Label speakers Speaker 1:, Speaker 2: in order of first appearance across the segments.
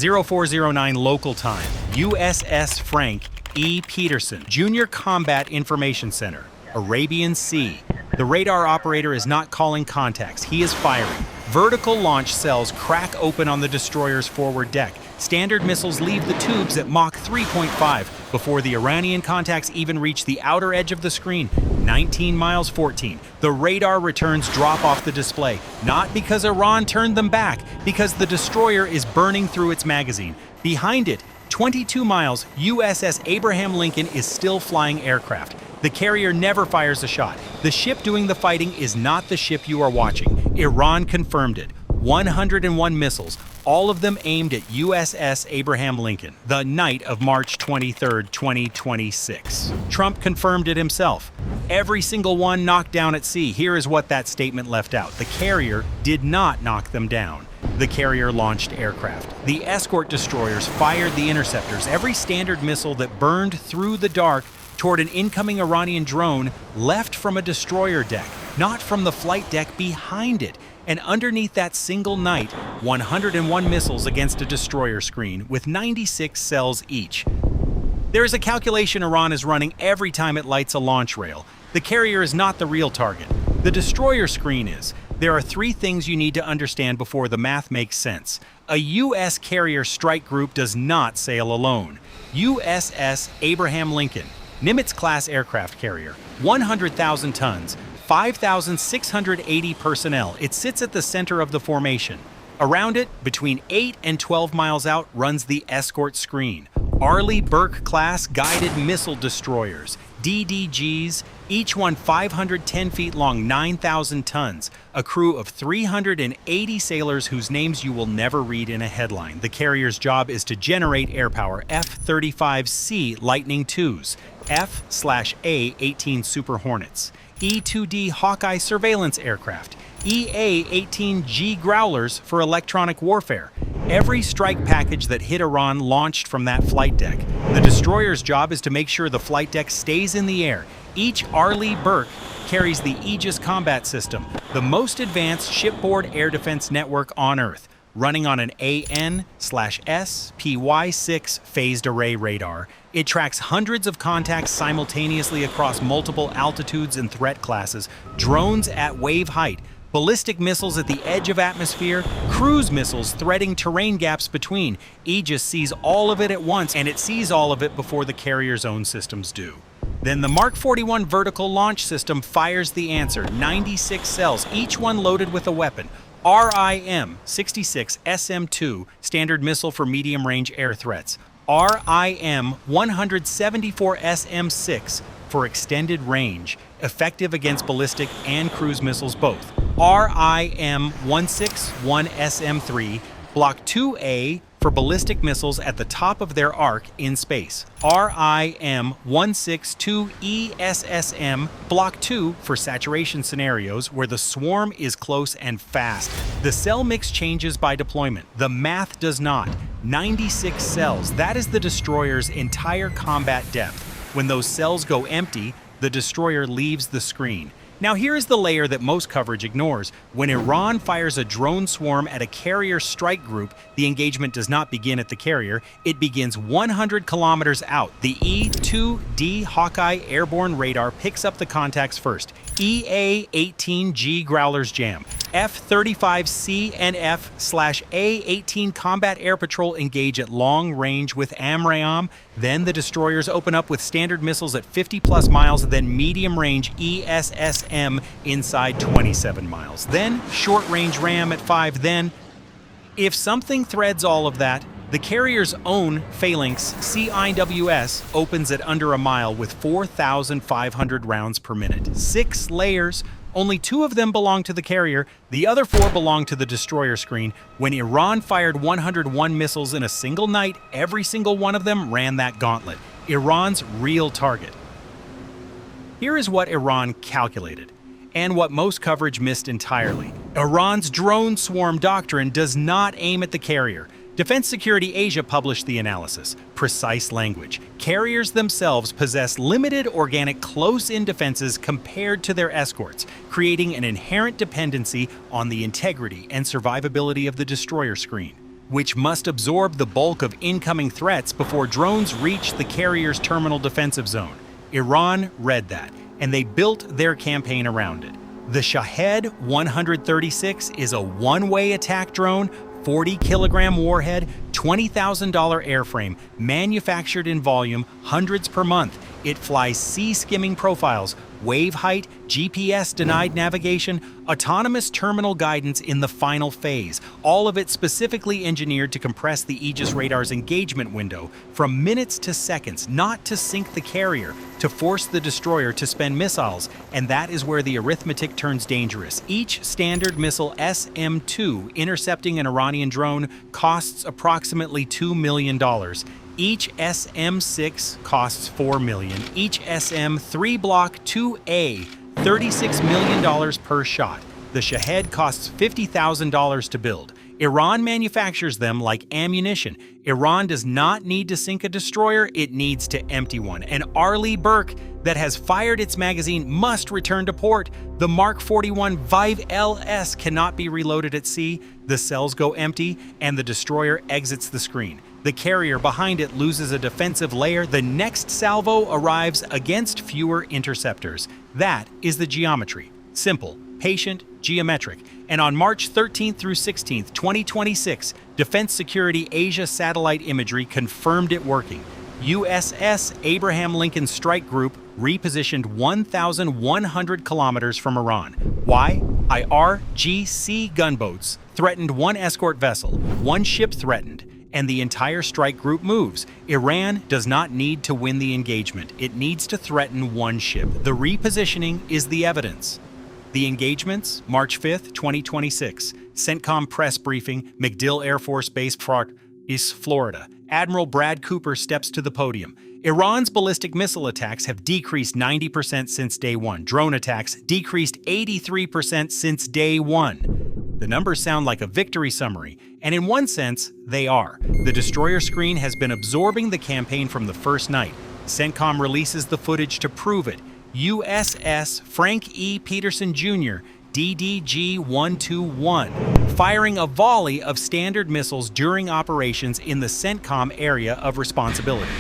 Speaker 1: 0409 local time, USS Frank E. Peterson, Junior Combat Information Center, Arabian Sea. The radar operator is not calling contacts, he is firing. Vertical launch cells crack open on the destroyer's forward deck. Standard missiles leave the tubes at Mach 3.5 before the Iranian contacts even reach the outer edge of the screen. 19 miles 14. The radar returns drop off the display, not because Iran turned them back, because the destroyer is burning through its magazine. Behind it, 22 miles, USS Abraham Lincoln is still flying aircraft. The carrier never fires a shot. The ship doing the fighting is not the ship you are watching. Iran confirmed it. 101 missiles, all of them aimed at USS Abraham Lincoln, the night of March 23, 2026. Trump confirmed it himself. Every single one knocked down at sea. Here is what that statement left out. The carrier did not knock them down. The carrier launched aircraft. The escort destroyers fired the interceptors. Every standard missile that burned through the dark toward an incoming Iranian drone left from a destroyer deck, not from the flight deck behind it. And underneath that single night, 101 missiles against a destroyer screen with 96 cells each. There is a calculation Iran is running every time it lights a launch rail. The carrier is not the real target. The destroyer screen is. There are three things you need to understand before the math makes sense. A U.S. carrier strike group does not sail alone. USS Abraham Lincoln, Nimitz-class aircraft carrier, 100,000 tons, 5,680 personnel. It sits at the center of the formation. Around it, between 8 and 12 miles out, runs the escort screen. Arleigh Burke-class guided missile destroyers, DDGs, each one 510 feet long, 9,000 tons. A crew of 380 sailors whose names you will never read in a headline. The carrier's job is to generate air power. F-35C Lightning IIs, F/A-18 Super Hornets, E-2D Hawkeye surveillance aircraft, EA-18G Growlers for electronic warfare. Every strike package that hit Iran launched from that flight deck. The destroyer's job is to make sure the flight deck stays in the air. Each Arleigh Burke carries the Aegis combat system, the most advanced shipboard air defense network on Earth, running on an AN/SPY-6 phased array radar. It tracks hundreds of contacts simultaneously across multiple altitudes and threat classes, drones at wave height, ballistic missiles at the edge of atmosphere, cruise missiles threading terrain gaps between. Aegis sees all of it at once, and it sees all of it before the carrier's own systems do. Then the Mark 41 vertical launch system fires the answer, 96 cells, each one loaded with a weapon. RIM-66 SM-2, standard missile for medium-range air threats. RIM-174 SM-6 for extended range, effective against ballistic and cruise missiles both. RIM-161 SM-3, Block 2A for ballistic missiles at the top of their arc in space. RIM-162 ESSM, Block 2 for saturation scenarios where the swarm is close and fast. The cell mix changes by deployment. The math does not. 96 cells, that is the destroyer's entire combat depth. When those cells go empty, the destroyer leaves the screen. Now here is the layer that most coverage ignores. When Iran fires a drone swarm at a carrier strike group, the engagement does not begin at the carrier. It begins 100 kilometers out. The E-2D Hawkeye airborne radar picks up the contacts first. EA-18G Growlers jam. F-35C and F/A-18 Combat Air Patrol engage at long range with AMRAAM. Then the destroyers open up with standard missiles at 50-plus miles, then medium-range ESSM inside 27 miles. Then short-range RAM at 5. Then, if something threads all of that, the carrier's own phalanx, CIWS, opens at under a mile with 4,500 rounds per minute. 6 layers. Only 2 of them belong to the carrier, the other 4 belong to the destroyer screen. When Iran fired 101 missiles in a single night, every single one of them ran that gauntlet. Iran's real target. Here is what Iran calculated, and what most coverage missed entirely. Iran's drone swarm doctrine does not aim at the carrier. Defense Security Asia published the analysis. Precise language. Carriers themselves possess limited organic close-in defenses compared to their escorts, creating an inherent dependency on the integrity and survivability of the destroyer screen. which must absorb the bulk of incoming threats before drones reach the carrier's terminal defensive zone. Iran read that, and they built their campaign around it. The Shahed 136 is a one-way attack drone, 40-kilogram warhead, $20,000 airframe, manufactured in volume, hundreds per month. It flies sea-skimming profiles, wave height, GPS-denied navigation, autonomous terminal guidance in the final phase, all of it specifically engineered to compress the Aegis radar's engagement window from minutes to seconds, not to sink the carrier, to force the destroyer to spend missiles, and that is where the arithmetic turns dangerous. Each standard missile SM-2 intercepting an Iranian drone costs approximately $2 million. Each SM-6 costs $4 million. Each SM-3 Block 2A, $36 million per shot. The Shahed costs $50,000 to build. Iran manufactures them like ammunition. Iran does not need to sink a destroyer, it needs to empty one. And Arleigh Burke, that has fired its magazine, must return to port. The Mark 41 Vive LS cannot be reloaded at sea. The cells go empty, and the destroyer exits the screen. The carrier behind it loses a defensive layer. The next salvo arrives against fewer interceptors. That is the geometry. Simple, patient, geometric. And on March 13th through 16th, 2026, Defense Security Asia satellite imagery confirmed it working. USS Abraham Lincoln Strike Group repositioned 1,100 kilometers from Iran. Why? IRGC gunboats threatened one escort vessel, one ship threatened, and the entire strike group moves. Iran does not need to win the engagement. It needs to threaten one ship. The repositioning is the evidence. The engagements, March 5th, 2026. CENTCOM press briefing, MacDill Air Force Base, Florida. Admiral Brad Cooper steps to the podium. Iran's ballistic missile attacks have decreased 90% since day one. Drone attacks decreased 83% since day one. The numbers sound like a victory summary, and in one sense, they are. The destroyer screen has been absorbing the campaign from the first night. CENTCOM releases the footage to prove it. USS Frank E. Peterson Jr., DDG-121, firing a volley of standard missiles during operations in the CENTCOM area of responsibility.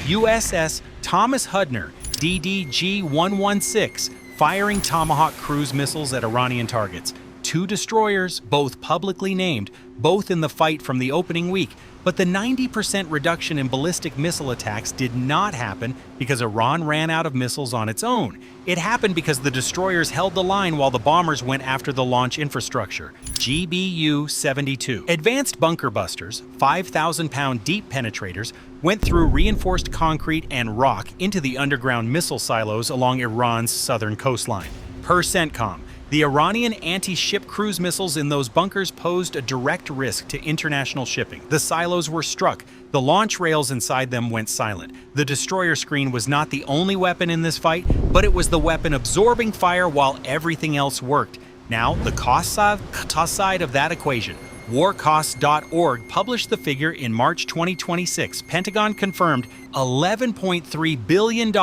Speaker 1: USS Thomas Hudner, DDG-116, firing Tomahawk cruise missiles at Iranian targets. Two destroyers, both publicly named, both in the fight from the opening week. But the 90% reduction in ballistic missile attacks did not happen because Iran ran out of missiles on its own. It happened because the destroyers held the line while the bombers went after the launch infrastructure. GBU-72. Advanced bunker busters, 5,000-pound deep penetrators, went through reinforced concrete and rock into the underground missile silos along Iran's southern coastline. Per CENTCOM, the Iranian anti-ship cruise missiles in those bunkers posed a direct risk to international shipping. The silos were struck. The launch rails inside them went silent. The destroyer screen was not the only weapon in this fight, but it was the weapon absorbing fire while everything else worked. Now, the cost side of that equation. Warcosts.org published the figure in March 2026. Pentagon confirmed $11.3 billion,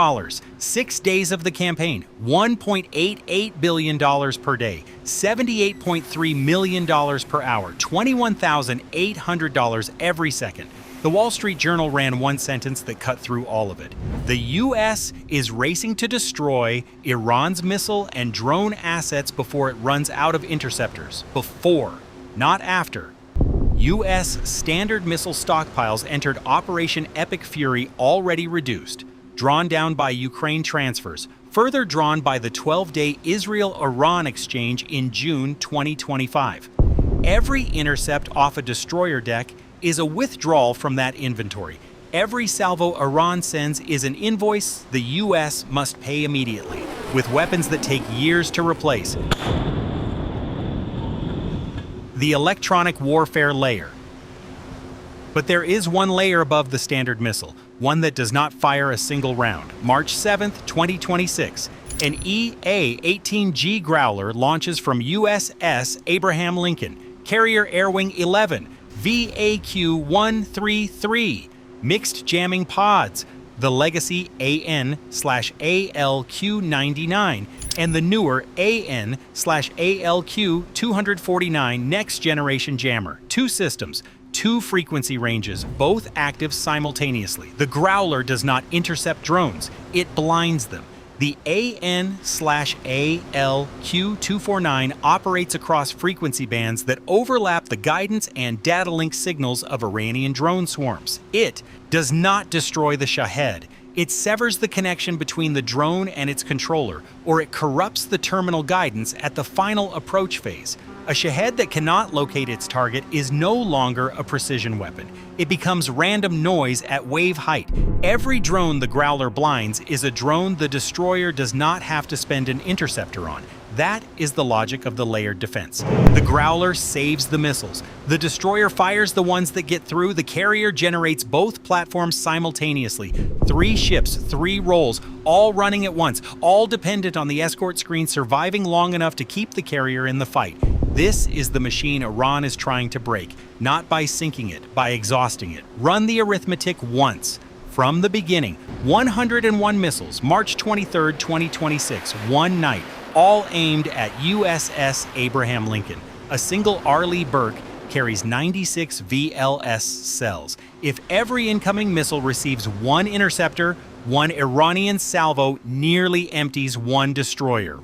Speaker 1: 6 days of the campaign, $1.88 billion per day, $78.3 million per hour, $21,800 every second. The Wall Street Journal ran one sentence that cut through all of it. The U.S. is racing to destroy Iran's missile and drone assets before it runs out of interceptors. Before, not after. U.S. standard missile stockpiles entered Operation Epic Fury already reduced, drawn down by Ukraine transfers, further drawn by the 12-day Israel-Iran exchange in June 2025. Every intercept off a destroyer deck is a withdrawal from that inventory. Every salvo Iran sends is an invoice the U.S. must pay immediately, with weapons that take years to replace. The electronic warfare layer. But there is one layer above the standard missile, one that does not fire a single round. March 7th, 2026, an EA-18G Growler launches from USS Abraham Lincoln, Carrier Air Wing 11, VAQ-133, mixed jamming pods, the legacy AN/ALQ-99, and the newer AN/ALQ-249 next-generation jammer. Two systems, two frequency ranges, both active simultaneously. The Growler does not intercept drones, it blinds them. The AN/ALQ-249 operates across frequency bands that overlap the guidance and data link signals of Iranian drone swarms. It does not destroy the Shahed. It severs the connection between the drone and its controller, or it corrupts the terminal guidance at the final approach phase. A Shahed that cannot locate its target is no longer a precision weapon. It becomes random noise at wave height. Every drone the Growler blinds is a drone the destroyer does not have to spend an interceptor on. That is the logic of the layered defense. The Growler saves the missiles. The destroyer fires the ones that get through. The carrier generates both platforms simultaneously. 3 ships, 3 roles, all running at once, all dependent on the escort screen surviving long enough to keep the carrier in the fight. This is the machine Iran is trying to break, not by sinking it, by exhausting it. Run the arithmetic once. From the beginning, 101 missiles, March 23, 2026, one night, all aimed at USS Abraham Lincoln. A single Arleigh Burke carries 96 VLS cells. If every incoming missile receives 1 interceptor, 1 Iranian salvo nearly empties 1 destroyer.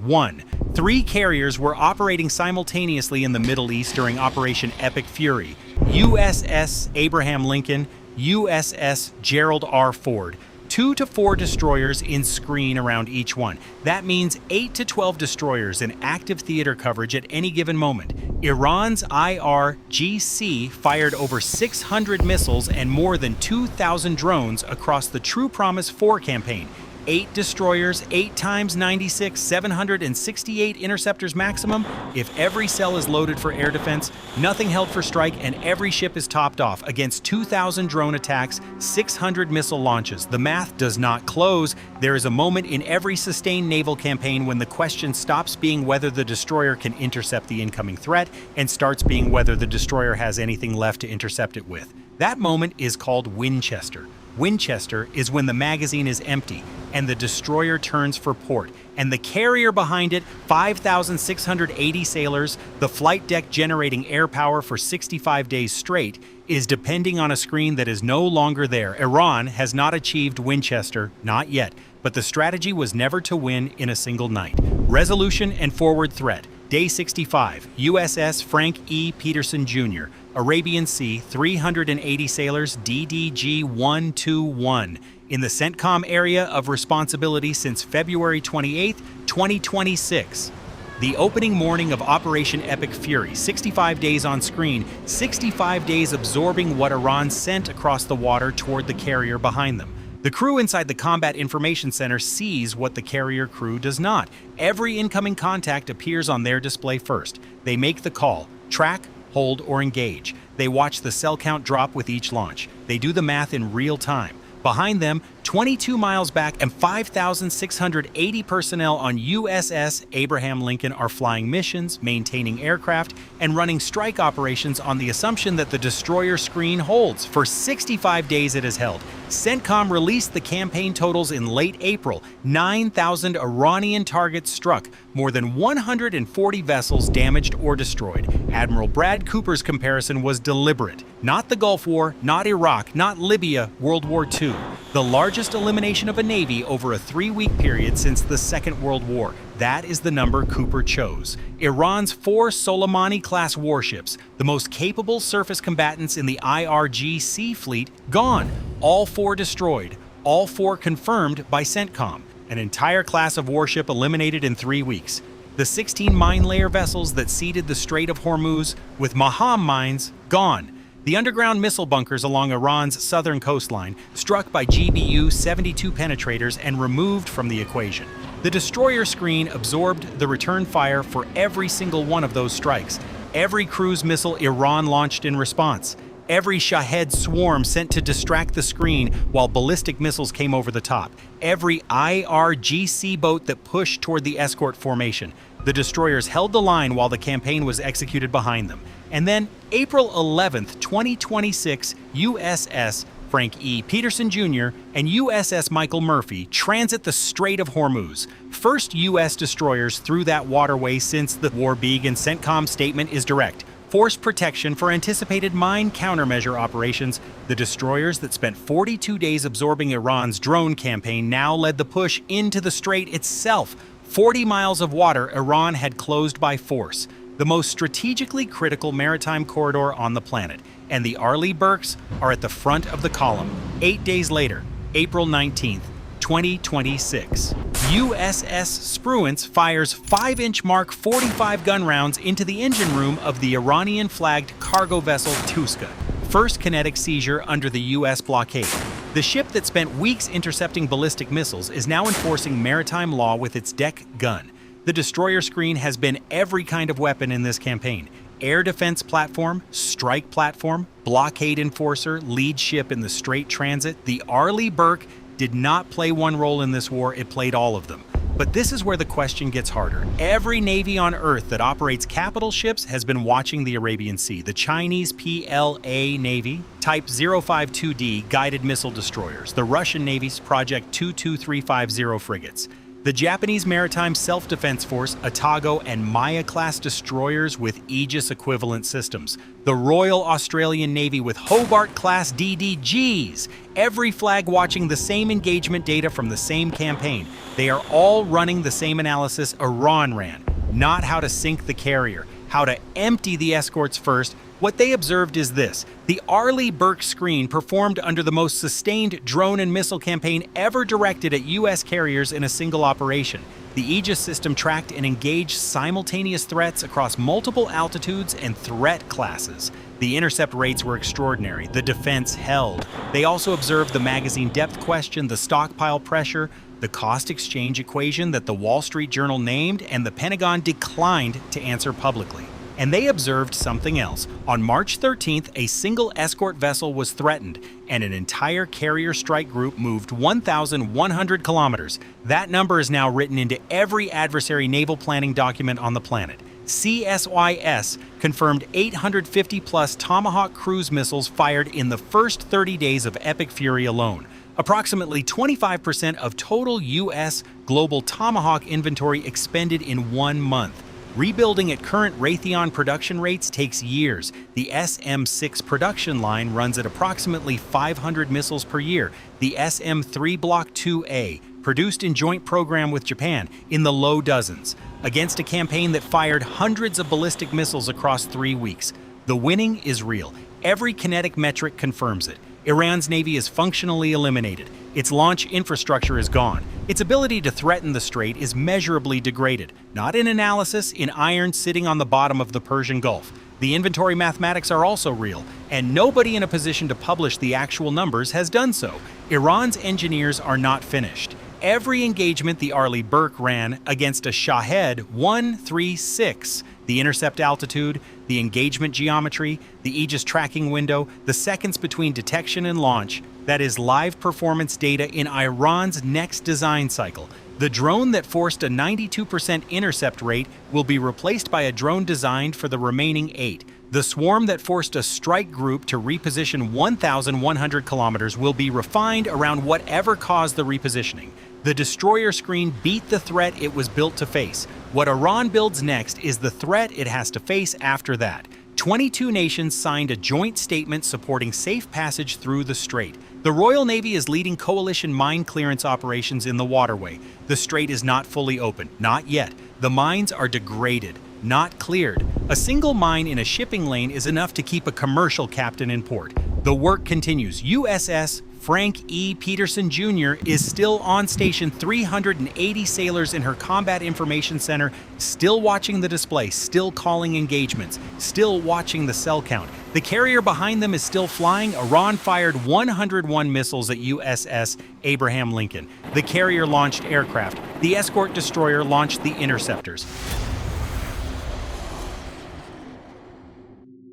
Speaker 1: 3 carriers were operating simultaneously in the Middle East during Operation Epic Fury. USS Abraham Lincoln, USS Gerald R. Ford. 2 to 4 destroyers in screen around each one. That means 8 to 12 destroyers in active theater coverage at any given moment. Iran's IRGC fired over 600 missiles and more than 2,000 drones across the True Promise 4 campaign. 8 destroyers, 8 times 96, 768 interceptors maximum. If every cell is loaded for air defense, nothing held for strike, and every ship is topped off against 2,000 drone attacks, 600 missile launches. The math does not close. There is a moment in every sustained naval campaign when the question stops being whether the destroyer can intercept the incoming threat and starts being whether the destroyer has anything left to intercept it with. That moment is called Winchester. Winchester is when the magazine is empty and the destroyer turns for port, and the carrier behind it, 5,680 sailors, the flight deck generating air power for 65 days straight, is depending on a screen that is no longer there. Iran has not achieved Winchester, not yet, but the strategy was never to win in a single night. Resolution and forward threat. Day 65, USS Frank E. Peterson Jr., Arabian Sea, 380 sailors, DDG-121, in the CENTCOM area of responsibility since February 28, 2026. The opening morning of Operation Epic Fury, 65 days on screen, 65 days absorbing what Iran sent across the water toward the carrier behind them. The crew inside the Combat Information Center sees what the carrier crew does not. Every incoming contact appears on their display first. They make the call, track, hold, or engage. They watch the cell count drop with each launch. They do the math in real time. Behind them, 22 miles back and 5,680 personnel on USS Abraham Lincoln are flying missions, maintaining aircraft, and running strike operations on the assumption that the destroyer screen holds. For 65 days it has held. CENTCOM released the campaign totals in late April. 9,000 Iranian targets struck, more than 140 vessels damaged or destroyed. Admiral Brad Cooper's comparison was deliberate. Not the Gulf War, not Iraq, not Libya, World War II. The largest elimination of a navy over a 3-week period since the Second World War. That is the number Cooper chose. Iran's 4 Soleimani-class warships, the most capable surface combatants in the IRGC fleet, gone. All 4 destroyed. All 4 confirmed by CENTCOM. An entire class of warship eliminated in 3 weeks. The 16 mine layer vessels that seeded the Strait of Hormuz with Maham mines, gone. The underground missile bunkers along Iran's southern coastline, struck by GBU-72 penetrators and removed from the equation. The destroyer screen absorbed the return fire for every single one of those strikes. Every cruise missile Iran launched in response. Every Shahed swarm sent to distract the screen while ballistic missiles came over the top. Every IRGC boat that pushed toward the escort formation. The destroyers held the line while the campaign was executed behind them. And then, April 11th, 2026, USS Frank E. Peterson Jr. and USS Michael Murphy transit the Strait of Hormuz. First U.S. destroyers through that waterway since the war began. CENTCOM statement is direct. Force protection for anticipated mine countermeasure operations, the destroyers that spent 42 days absorbing Iran's drone campaign now led the push into the strait itself. 40 miles of water Iran had closed by force, the most strategically critical maritime corridor on the planet. And the Arleigh Burkes are at the front of the column. 8 days later, April 19th, 2026. USS Spruance fires 5-inch Mark 45 gun rounds into the engine room of the Iranian-flagged cargo vessel Tuska. First kinetic seizure under the U.S. blockade. The ship that spent weeks intercepting ballistic missiles is now enforcing maritime law with its deck gun. The destroyer screen has been every kind of weapon in this campaign. Air defense platform, strike platform, blockade enforcer, lead ship in the Strait transit. The Arleigh Burke did not play one role in this war, it played all of them. But this is where the question gets harder. Every navy on Earth that operates capital ships has been watching the Arabian Sea. The Chinese PLA Navy, Type 052D guided missile destroyers. The Russian Navy's Project 22350 frigates. The Japanese Maritime Self-Defense Force, Atago, and Maya-class destroyers with Aegis-equivalent systems. The Royal Australian Navy with Hobart-class DDGs. Every flag watching the same engagement data from the same campaign. They are all running the same analysis Iran ran. Not how to sink the carrier, how to empty the escorts first. What they observed is this. The Arleigh Burke screen performed under the most sustained drone and missile campaign ever directed at U.S. carriers in a single operation. The Aegis system tracked and engaged simultaneous threats across multiple altitudes and threat classes. The intercept rates were extraordinary. The defense held. They also observed the magazine depth question, the stockpile pressure, the cost exchange equation that the Wall Street Journal named and the Pentagon declined to answer publicly. And they observed something else. On March 13th, a single escort vessel was threatened, and an entire carrier strike group moved 1,100 kilometers. That number is now written into every adversary naval planning document on the planet. CSYS confirmed 850-plus Tomahawk cruise missiles fired in the first 30 days of Epic Fury alone. Approximately 25% of total U.S. global Tomahawk inventory expended in 1 month. Rebuilding at current Raytheon production rates takes years. The SM-6 production line runs at approximately 500 missiles per year. The SM-3 Block 2A, produced in joint program with Japan, in the low dozens, against a campaign that fired hundreds of ballistic missiles across 3 weeks. The winning is real. Every kinetic metric confirms it. Iran's navy is functionally eliminated. Its launch infrastructure is gone. Its ability to threaten the strait is measurably degraded, not in analysis, in iron sitting on the bottom of the Persian Gulf. The inventory mathematics are also real, and nobody in a position to publish the actual numbers has done so. Iran's engineers are not finished. Every engagement the Arleigh Burke ran against a Shahed 136, the intercept altitude, the engagement geometry, the Aegis tracking window, the seconds between detection and launch, that is live performance data in Iran's next design cycle. The drone that forced a 92% intercept rate will be replaced by a drone designed for the remaining 8. The swarm that forced a strike group to reposition 1,100 kilometers will be refined around whatever caused the repositioning. The destroyer screen beat the threat it was built to face. What Iran builds next is the threat it has to face after that. 22 nations signed a joint statement supporting safe passage through the strait. The Royal Navy is leading coalition mine clearance operations in the waterway. The strait is not fully open, not yet. The mines are degraded, not cleared. A single mine in a shipping lane is enough to keep a commercial captain in port. The work continues. USS Frank E. Peterson Jr. is still on station, 380 sailors in her Combat Information Center, still watching the display, still calling engagements, still watching the cell count. The carrier behind them is still flying. Iran fired 101 missiles at USS Abraham Lincoln. The carrier launched aircraft. The escort destroyer launched the interceptors.